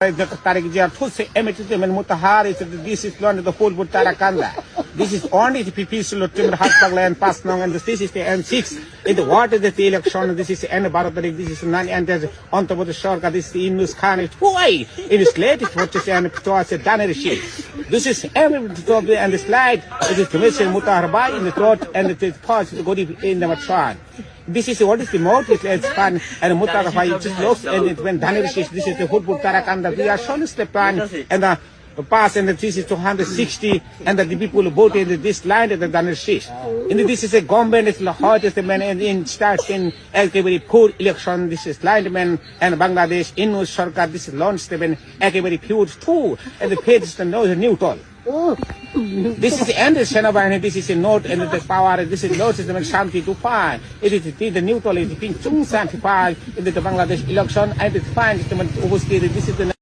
Tarik Jia Tusi Emetitim and Mutahar is this is one of the whole Tarakanda. This is only the PP's Lutim Hatpagla and Pasnong and this is the M6. In the water the election, this is the end about this is none and there's on top of the Shorka, this is the Inus Khan. Why? It is late for to say and towards a Danerishi. This is every top and the slide. It is Commission Mutaharba in the throat and it is parts to go in the Matran. This is what is the motive, it's fun, and Mutarafai just looks and it when Danerish, this is the football Tarakanda, we are shown the plan and the pass and this is 260 and the people who voted in this line at the Danerish. And this is a government, it's the hottest man in starts in every poor election, this is lineman and Bangladesh, in Sarkar, this is launch seven, every huge too, and the page is the neutral. This is the end of Shanaba and this is a note and the power and this is note system and Shanti to find. It is the neutral is between Chung Santi in the Bangladesh election and it finds the this is the